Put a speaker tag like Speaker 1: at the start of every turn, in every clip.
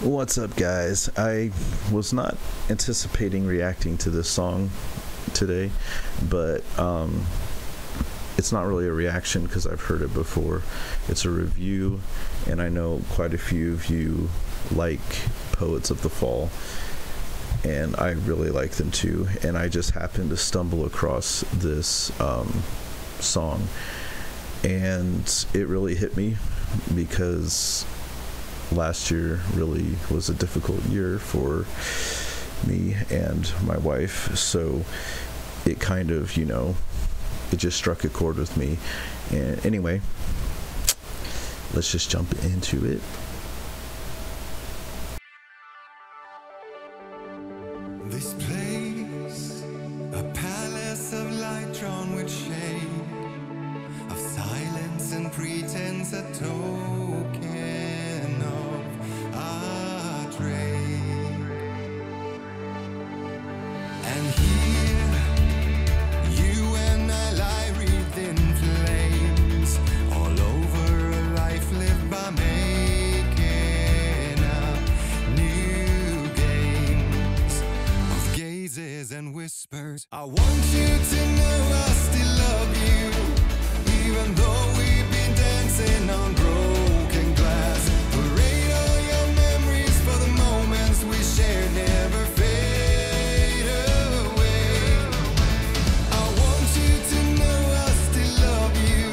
Speaker 1: What's up, guys? I was not anticipating reacting to this song today, but it's not really a reaction because I've heard it before. It's a review, and I know quite a few of you like Poets of the Fall, and I really like them too. And I just happened to stumble across this song, and it really hit me because last year really was a difficult year for me and my wife, so it kind of, it just struck a chord with me. And anyway, let's just jump into it.
Speaker 2: This place, a palace of light drawn with shade, of silence and pretense, a token of our trade. And here, you and I lie wreathed in flames, all over a life lived by making up new games of gazes and whispers. I want you to know I still love you, even though we've been dancing on broken glass. Parade all your memories, for the moments we shared never fade away. I want you to know I still love you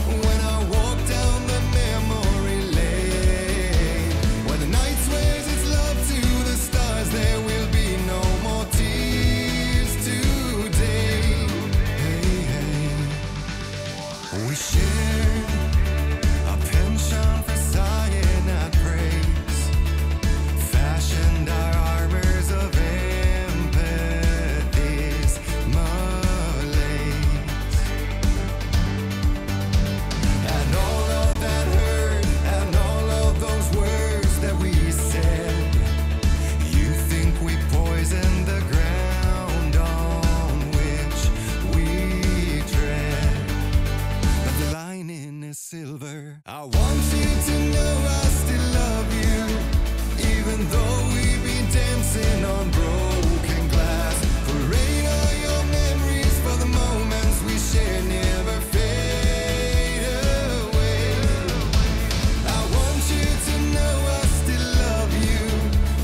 Speaker 2: when I walk down the memory lane. When the night swears its love to the stars, there will be no more tears today. Hey, hey. We shared a penchant for cyanide praise, fashioned our arbors of empathy's malaise. And all of that hurt, and all of those words that we said, you think we poisoned the ground on which we tread, but the lining is silver. I want you to know I still love you, even though we've been dancing on broken glass. Parade all your memories, for the moments we share never fade away. I want you to know I still love you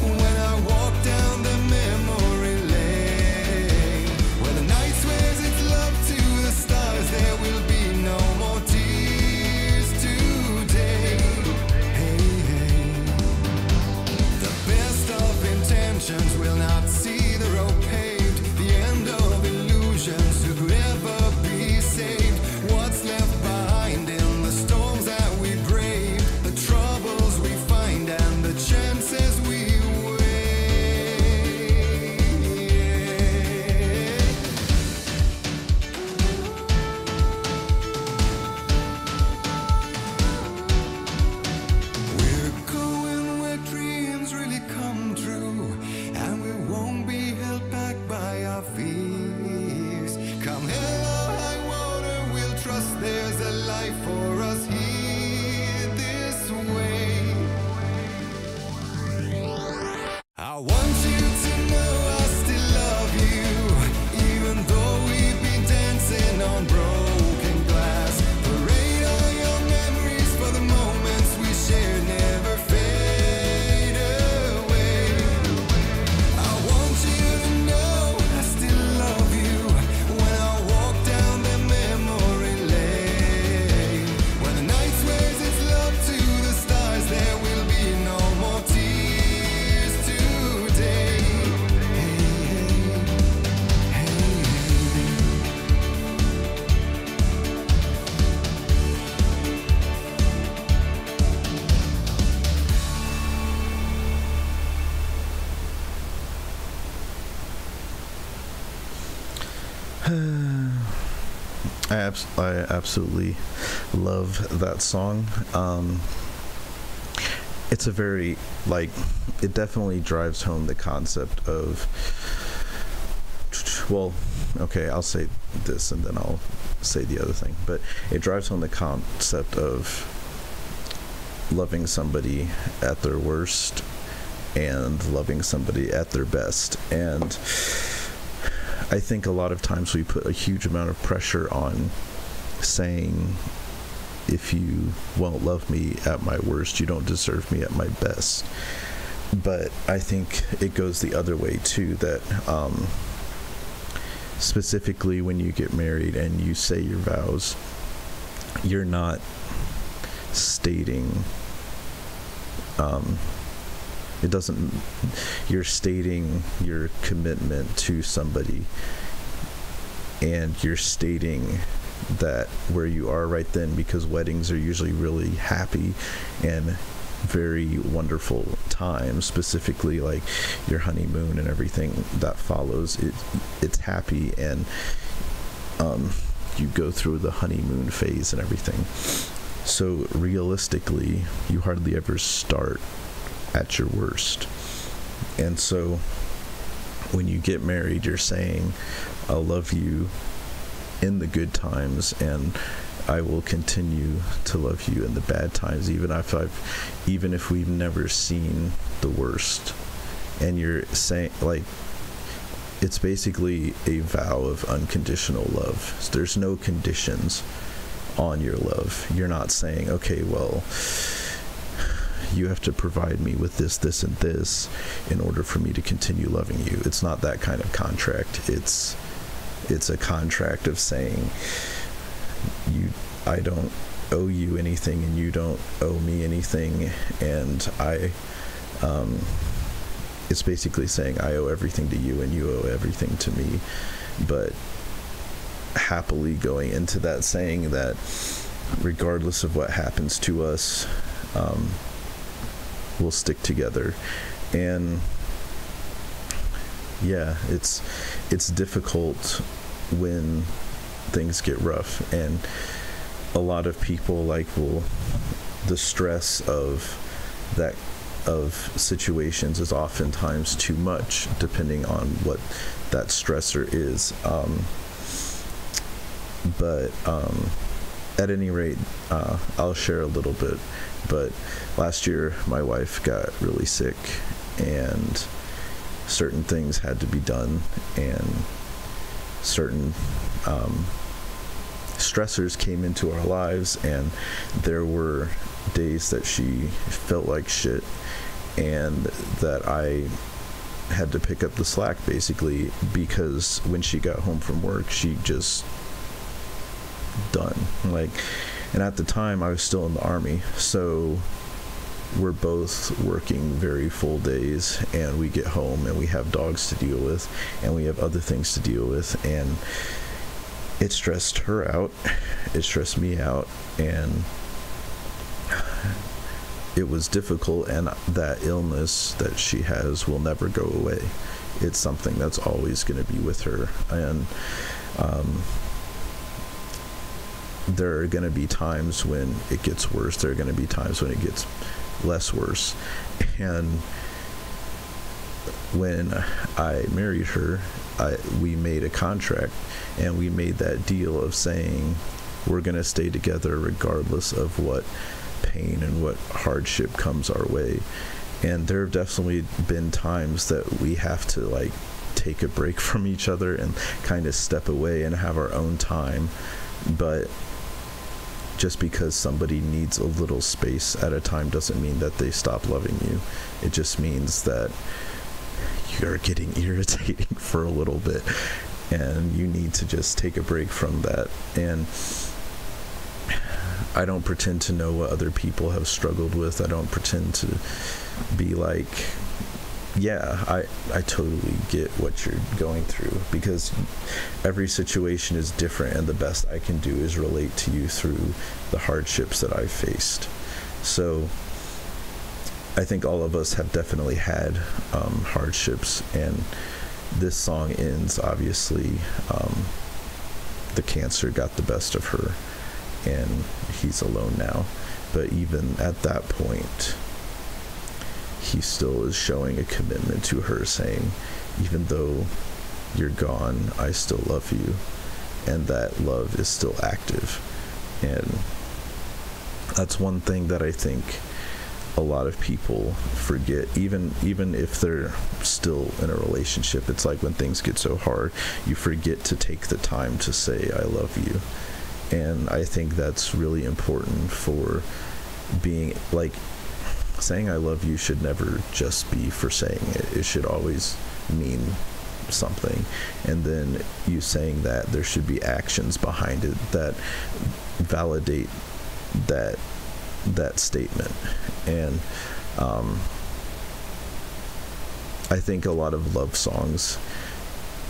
Speaker 2: when I walk down the memory lane. When the night swears its love to the stars, there will be no more tears today. Hey, hey. The best of intentions will not see the road paved, the end of illusions. Who could ever be saved? What's left behind in the storms that we brave, the troubles we find and the chances we wait. We're going where dreams really come true, and we won't be held back by our fears. Come hell or high water, we'll trust there's a life for us here this way. I want you to know I still love you, even though we've been dancing on broken glass. Parade all your memories, for the moments we share never fade away. I want you to know I still love you when I walk down the memory lane. When the night swears its love to the stars, there will be no more tears today. Hey, hey, hey.
Speaker 1: I absolutely love that song. It's a very, it definitely drives home the concept of, well, okay, I'll say this and then I'll say the other thing, but it drives home the concept of loving somebody at their worst and loving somebody at their best. And I think a lot of times we put a huge amount of pressure on saying, if you won't love me at my worst, you don't deserve me at my best. But I think it goes the other way too, that specifically when you get married and you say your vows, you're not stating you're stating your commitment to somebody, and you're stating that where you are right then, because weddings are usually really happy and very wonderful times, specifically like your honeymoon and everything that follows it. It's happy, and you go through the honeymoon phase and everything. So realistically, you hardly ever start at your worst. And so when you get married, you're saying, I'll love you in the good times, and I will continue to love you in the bad times, even if we've never seen the worst. And you're saying, like, it's basically a vow of unconditional love. There's no conditions on your love. You're not saying, okay, well, you have to provide me with this, this, and this in order for me to continue loving you. It's not that kind of contract. It's a contract of saying, I don't owe you anything and you don't owe me anything, and it's basically saying I owe everything to you and you owe everything to me, but happily going into that, saying that regardless of what happens to us, we'll stick together. And yeah, it's difficult when things get rough, and a lot of people the stress of situations is oftentimes too much, depending on what that stressor is. But at any rate, I'll share a little bit. But last year, my wife got really sick, and certain things had to be done, and certain stressors came into our lives, and there were days that she felt like shit, and that I had to pick up the slack, basically, because when she got home from work, she just done. And at the time I was still in the Army, so we're both working very full days, and we get home and we have dogs to deal with, and we have other things to deal with, and it stressed her out, it stressed me out, and it was difficult. And that illness that she has will never go away. It's something that's always going to be with her, and there are going to be times when it gets worse. There are going to be times when it gets less worse. And when I married her, we made a contract, and we made that deal of saying we're going to stay together regardless of what pain and what hardship comes our way. And there have definitely been times that we have to take a break from each other and kind of step away and have our own time. But just because somebody needs a little space at a time doesn't mean that they stop loving you. It just means that you're getting irritating for a little bit, and you need to just take a break from that. And I don't pretend to know what other people have struggled with. I don't pretend to be like, yeah, I totally get what you're going through, because every situation is different, and the best I can do is relate to you through the hardships that I've faced. So I think all of us have definitely had hardships, and this song ends, obviously, the cancer got the best of her, and he's alone now. But even at that point, he still is showing a commitment to her, saying, even though you're gone, I still love you, and that love is still active. And that's one thing that I think a lot of people forget, even if they're still in a relationship. It's like when things get so hard, you forget to take the time to say I love you. And I think that's really important for being, like, saying I love you should never just be for saying it. It should always mean something. And then you saying that, there should be actions behind it that validate that statement. And I think a lot of love songs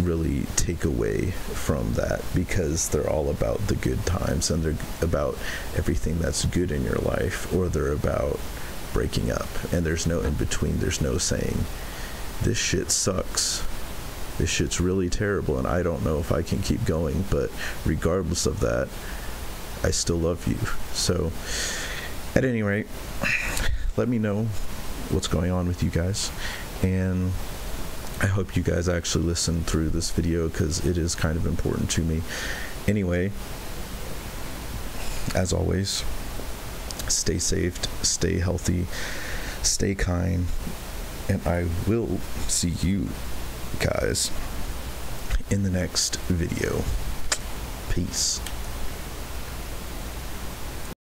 Speaker 1: really take away from that, because they're all about the good times, and they're about everything that's good in your life, or they're about breaking up, and there's no in between. There's no saying this shit sucks, this shit's really terrible, and I don't know if I can keep going, but regardless of that, I still love you. So at any rate, let me know what's going on with you guys, and I hope you guys actually listen through this video, because it is kind of important to me. Anyway, as always, stay safe, stay healthy, stay kind, and I will see you guys in the next video. Peace.